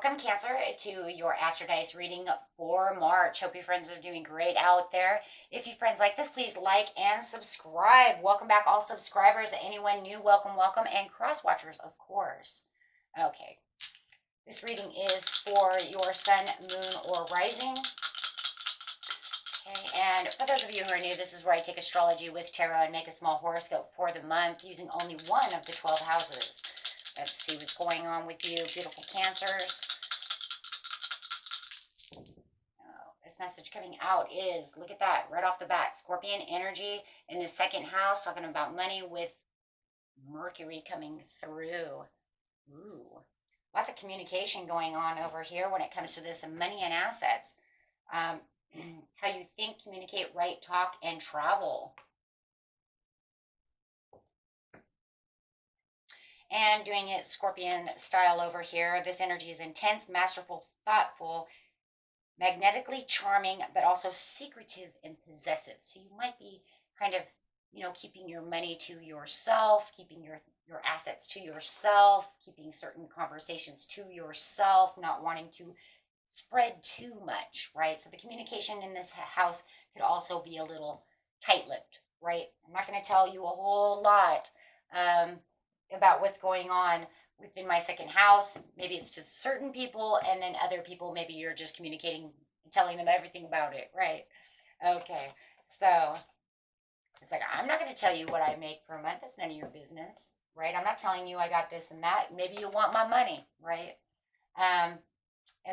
Welcome, Cancer, to your Astro Dice reading for March. Hope your friends are doing great out there. If you friends like this, please like and subscribe. Welcome back, all subscribers. Anyone new, welcome, welcome. And cross watchers, of course. Okay, this reading is for your sun, moon, or rising. Okay, and for those of you who are new, this is where I take astrology with tarot and make a small horoscope for the month using only one of the 12 houses. Let's see what's going on with you, beautiful Cancers. This message coming out is, look at that, right off the bat, Scorpion energy in the second house, talking about money with Mercury coming through. Ooh, lots of communication going on over here when it comes to this money and assets. How you think, communicate, write, talk, and travel. And doing it Scorpion style over here. This energy is intense, masterful, thoughtful, magnetically charming, but also secretive and possessive. So you might be kind of, keeping your money to yourself, keeping your assets to yourself, keeping certain conversations to yourself, not wanting to spread too much, right? So the communication in this house could also be a little tight-lipped, right? I'm not going to tell you a whole lot about what's going on within my second house. Maybe it's to certain people, and then other people, maybe you're just communicating, telling them everything about it, right? Okay, so it's like, I'm not going to tell you what I make per month. That's none of your business, right? I'm not telling you I got this and that. Maybe you want my money, right? And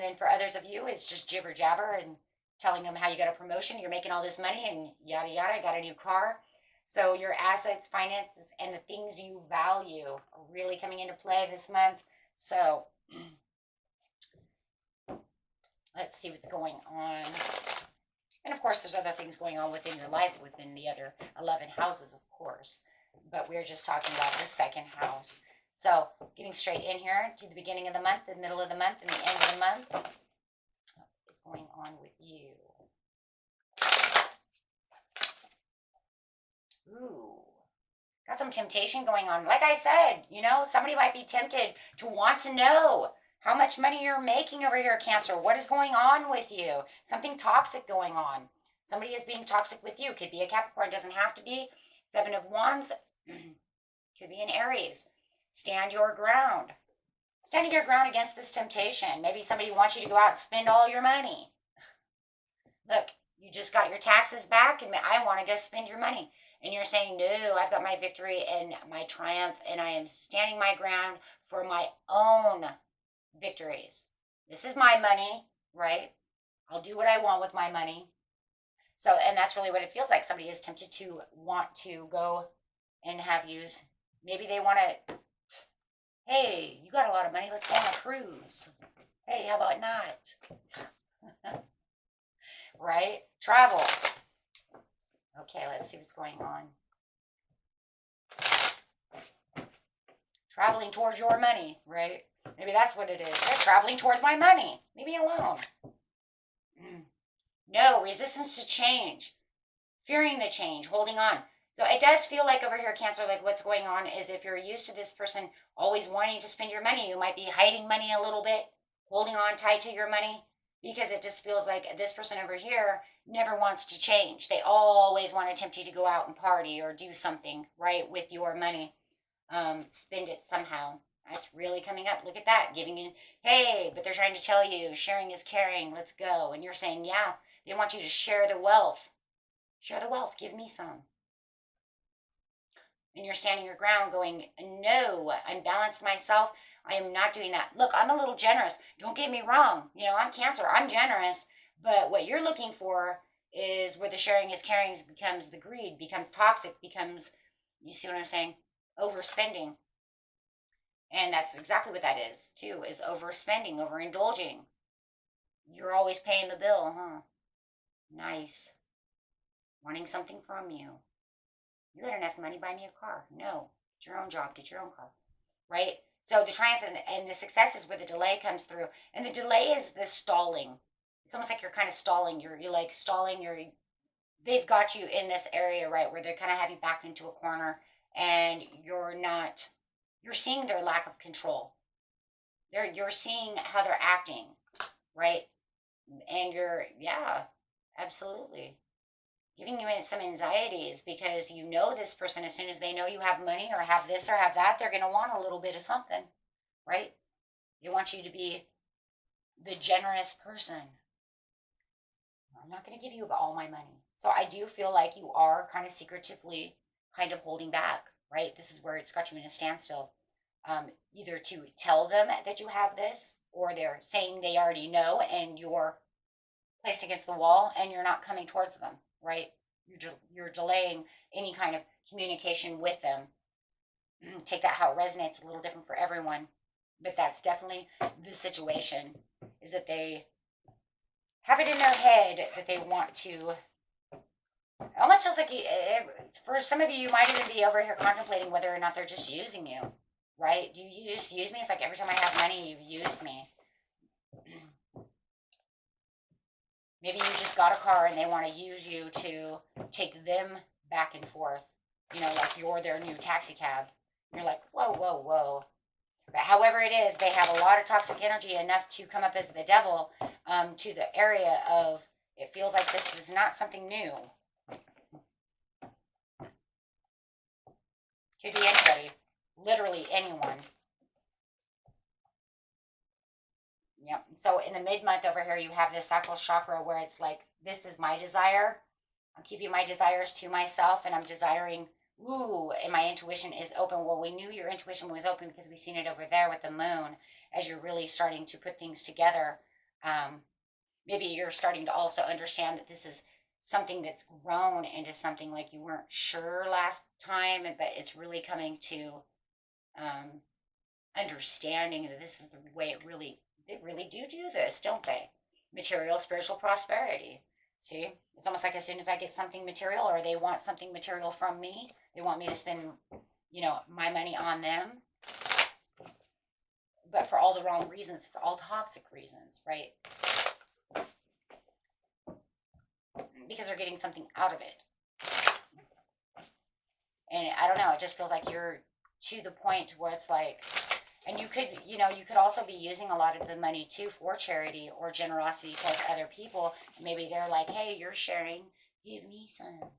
then for others of you, it's just jibber jabber and telling them how you got a promotion, you're making all this money, and yada yada, I got a new car. So your assets, finances, and the things you value are really coming into play this month. So let's see what's going on. And of course, there's other things going on within your life, within the other 11 houses, of course. But we're just talking about the second house. So getting straight in here to the beginning of the month, the middle of the month, and the end of the month. What's going on with you? Ooh, got some temptation going on. Like I said, somebody might be tempted to want to know how much money you're making over here, Cancer. What is going on with you? Something toxic going on. Somebody is being toxic with you. Could be a Capricorn, doesn't have to be. Seven of Wands, could be an Aries. Stand your ground. Standing your ground against this temptation. Maybe somebody wants you to go out and spend all your money. Look, you just got your taxes back, and I want to go spend your money. And you're saying, no, I've got my victory and my triumph, and I am standing my ground for my own victories. This is my money, right? I'll do what I want with my money. So, and that's really what it feels like. Somebody is tempted to want to go and have you, maybe they want to, hey, you got a lot of money, let's go on a cruise. Hey, how about not? Right? Travel. Okay, let's see what's going on. Traveling towards your money, right? Maybe that's what it is. They're traveling towards my money. Leave me alone. No, resistance to change. Fearing the change, holding on. So it does feel like over here, Cancer, like what's going on is if you're used to this person always wanting to spend your money, you might be hiding money a little bit, holding on tight to your money, because it just feels like this person over here never wants to change. They always want to tempt you to go out and party or do something, right, with your money. Spend it somehow. That's really coming up. Look at that. Giving in, hey, but they're trying to tell you sharing is caring. Let's go. And you're saying, yeah, they want you to share the wealth. Share the wealth. Give me some. And you're standing your ground going, no, I'm balanced myself. I am not doing that. Look, I'm a little generous. Don't get me wrong. I'm Cancer. I'm generous. But what you're looking for is where the sharing is caring becomes the greed, becomes toxic, becomes, you see what I'm saying? Overspending. And that's exactly what that is, too, is overspending, overindulging. You're always paying the bill, huh? Nice. Wanting something from you. You got enough money, buy me a car. No. Get your own job, get your own car. Right? So the triumph and the success is where the delay comes through. And the delay is the stalling. It's almost like you're kind of stalling. You're like stalling. They've got you in this area, right, where they kind of have you back into a corner, and you're seeing their lack of control. you're seeing how they're acting, right? And yeah, absolutely. Giving you some anxieties because you know this person, as soon as they know you have money or have this or have that, they're going to want a little bit of something, right? They want you to be the generous person. I'm not going to give you all my money. So I do feel like you are kind of secretively kind of holding back, right? This is where it's got you in a standstill. Either to tell them that you have this, or they're saying they already know and you're placed against the wall and you're not coming towards them, right? You're delaying any kind of communication with them. Take that how it resonates. A little different for everyone, but that's definitely the situation. Is that they have it in their head that they want to. It almost feels like for some of you, you might even be over here contemplating whether or not they're just using you, right? Do you just use me? It's like every time I have money, you use me. Maybe you just got a car and they want to use you to take them back and forth. You know, like you're their new taxi cab. You're like, whoa, whoa, whoa. But however it is, they have a lot of toxic energy enough to come up as the devil to the area of, it feels like this is not something new. Could be anybody. Literally anyone. Yep. So in the mid-month over here, you have this sacral chakra where it's like, this is my desire. I'm keeping my desires to myself and I'm desiring, ooh, and my intuition is open. Well, we knew your intuition was open because we seen it over there with the moon as you're really starting to put things together. Maybe you're starting to also understand that this is something that's grown into something like you weren't sure last time, but it's really coming to understanding that this is the way they really do this, don't they? Material, spiritual prosperity. See, it's almost like as soon as I get something material or they want something material from me, they want me to spend, my money on them. But for all the wrong reasons, it's all toxic reasons, right? Because they're getting something out of it. And I don't know, it just feels like you're to the point where it's like, and you could also be using a lot of the money too for charity or generosity towards other people. Maybe they're like, hey, you're sharing, give me some.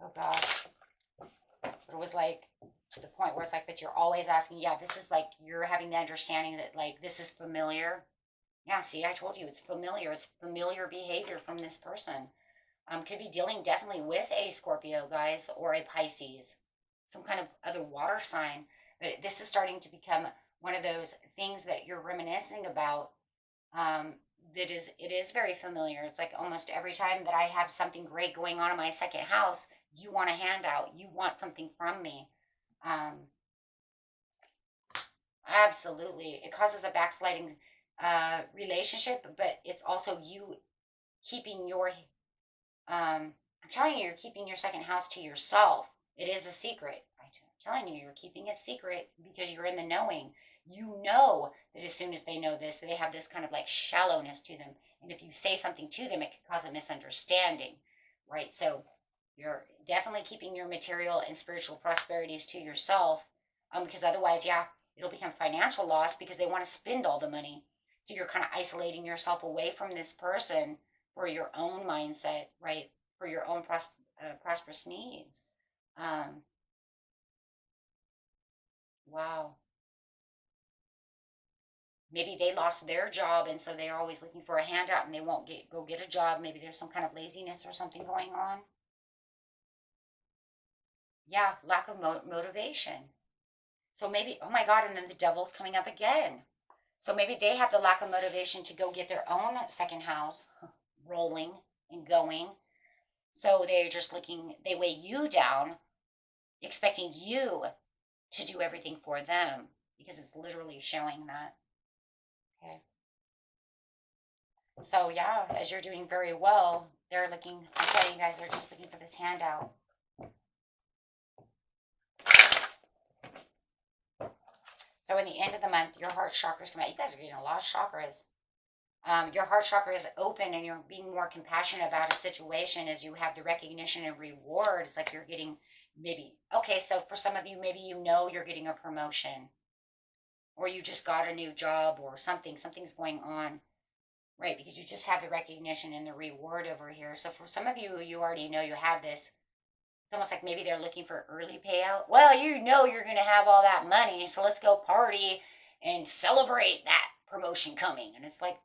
Oh gosh. But it was like to the point where it's like, but you're always asking, yeah, this is like, you're having the understanding that like, this is familiar. Yeah, see, I told you it's familiar. It's familiar behavior from this person. Could be dealing definitely with a Scorpio, guys, or a Pisces, some kind of other water sign. But this is starting to become one of those things that you're reminiscing about. It is very familiar. It's like almost every time that I have something great going on in my second house, you want a handout. You want something from me. Absolutely, it causes a backsliding relationship, but it's also you keeping your. I'm telling you, you're keeping your second house to yourself. It is a secret. I'm telling you, you're keeping it secret because you're in the knowing. You know that as soon as they know this, they have this kind of like shallowness to them. And if you say something to them, it could cause a misunderstanding, right? So you're definitely keeping your material and spiritual prosperities to yourself, because otherwise, yeah, it'll become financial loss because they want to spend all the money. So you're kind of isolating yourself away from this person for your own mindset, right? For your own prosperous needs. Wow. Maybe they lost their job and so they're always looking for a handout and they won't go get a job. Maybe there's some kind of laziness or something going on. Yeah, lack of motivation. So maybe, oh my God, and then the devil's coming up again. So maybe they have the lack of motivation to go get their own second house rolling and going. So they're just they weigh you down, expecting you to do everything for them because it's literally showing that. Okay. So yeah, as you're doing very well, they're looking, I'm telling you guys, they're just looking for this handout. So in the end of the month, your heart chakras come out. You guys are getting a lot of chakras. Your heart chakra is open and you're being more compassionate about a situation as you have the recognition and reward. It's like you're getting maybe, okay, so for some of you, maybe you're getting a promotion. or you just got a new job or something's going on, right? Because you just have the recognition and the reward over here. So for some of you, you already know you have this. It's almost like maybe they're looking for early payout. Well, you know you're going to have all that money, so let's go party and celebrate that promotion coming. And it's like,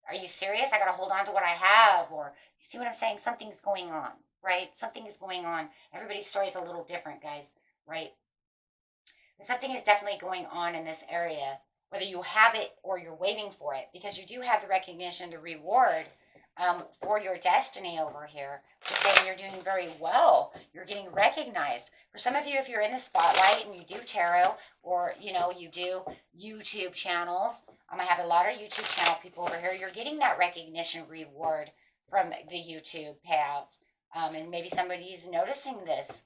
are you serious? I got to hold on to what I have. Or you see what I'm saying? Something's going on, right? Something is going on. Everybody's story is a little different, guys, right? And something is definitely going on in this area, whether you have it or you're waiting for it, because you do have the recognition, the reward for your destiny over here. Just saying you're doing very well. You're getting recognized. For some of you, if you're in the spotlight and you do tarot, or you do YouTube channels, I have a lot of YouTube channel people over here. You're getting that recognition reward from the YouTube payouts, and maybe somebody's noticing this.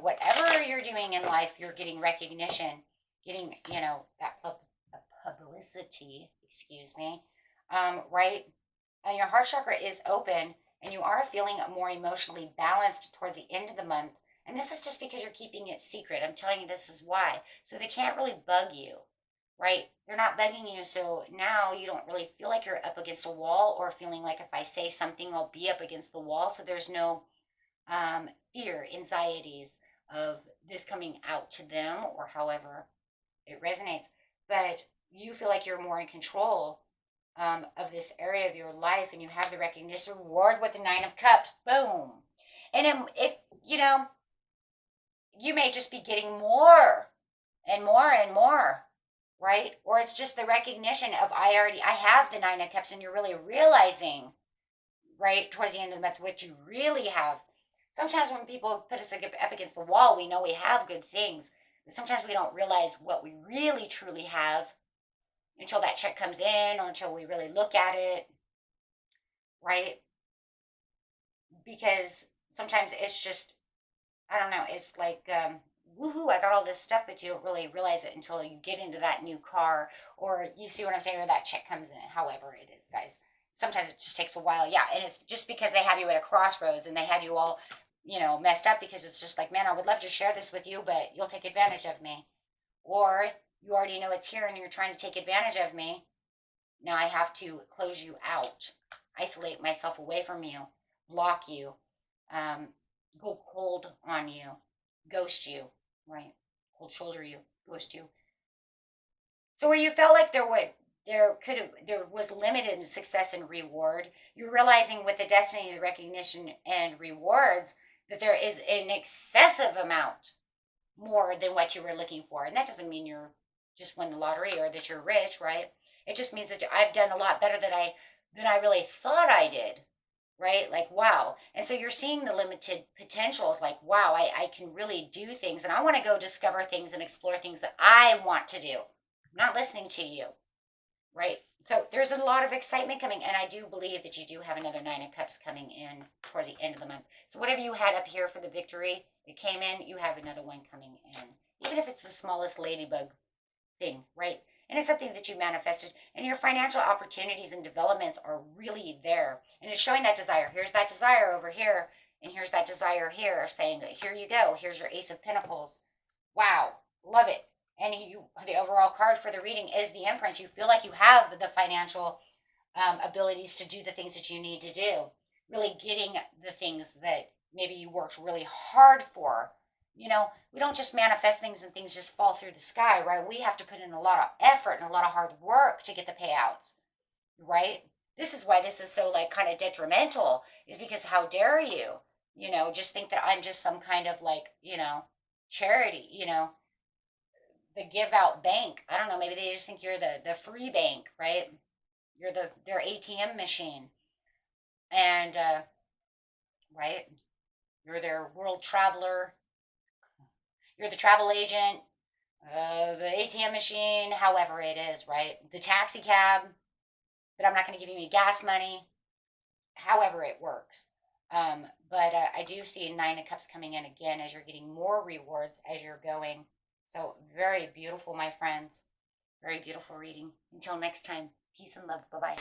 Whatever you're doing in life, you're getting recognition, getting that publicity. Excuse me, right? And your heart chakra is open, and you are feeling more emotionally balanced towards the end of the month. And this is just because you're keeping it secret. I'm telling you, this is why. So they can't really bug you, right? They're not bugging you. So now you don't really feel like you're up against a wall, or feeling like if I say something, I'll be up against the wall. So there's no fear, anxieties of this coming out to them, or however it resonates. But you feel like you're more in control of this area of your life, and you have the recognition reward with the Nine of Cups. Boom. And it you may just be getting more and more and more, right? Or it's just the recognition of I have the Nine of Cups, and you're really realizing, right, towards the end of the month, what you really have. Sometimes when people put us up against the wall, we know we have good things, but sometimes we don't realize what we really truly have until that check comes in, or until we really look at it, right? Because sometimes it's just, I don't know, it's like, woohoo, I got all this stuff, but you don't really realize it until you get into that new car, or you see what I'm saying, or that check comes in, however it is, guys. Sometimes it just takes a while, yeah, and it's just because they have you at a crossroads, and they had you all, messed up, because it's just like, man, I would love to share this with you, but you'll take advantage of me. Or you already know it's here and you're trying to take advantage of me. Now I have to close you out, isolate myself away from you, block you, go cold on you, ghost you, right? Cold shoulder you, ghost you. So where you felt like there was limited success and reward, you're realizing with the destiny, the recognition and rewards, that there is an excessive amount more than what you were looking for. And that doesn't mean you're just won the lottery or that you're rich, right? It just means that I've done a lot better than I really thought I did, right? Like, wow. And so you're seeing the limited potentials, like, wow, I can really do things, and I want to go discover things and explore things that I want to do. I'm not listening to you, right? So there's a lot of excitement coming, and I do believe that you do have another Nine of Cups coming in towards the end of the month. So whatever you had up here for the victory, it came in, you have another one coming in. Even if it's the smallest ladybug thing, right? And it's something that you manifested, and your financial opportunities and developments are really there. And it's showing that desire. Here's that desire over here, and here's that desire here, saying, here you go. Here's your Ace of Pentacles. Wow, love it. And the overall card for the reading is the Empress. You feel like you have the financial abilities to do the things that you need to do. Really getting the things that maybe you worked really hard for. We don't just manifest things and things just fall through the sky, right? We have to put in a lot of effort and a lot of hard work to get the payouts, right? This is why this is so kind of detrimental, is because how dare you, just think that I'm just some kind of charity, the give out bank. I don't know, maybe they just think you're the free bank, right? You're their ATM machine. And right? You're their world traveler. You're the travel agent, the ATM machine, however it is, right? The taxi cab, but I'm not going to give you any gas money, however it works. But I do see a Nine of Cups coming in again as you're getting more rewards as you're going. So very beautiful, my friends. Very beautiful reading. Until next time, peace and love. Bye-bye.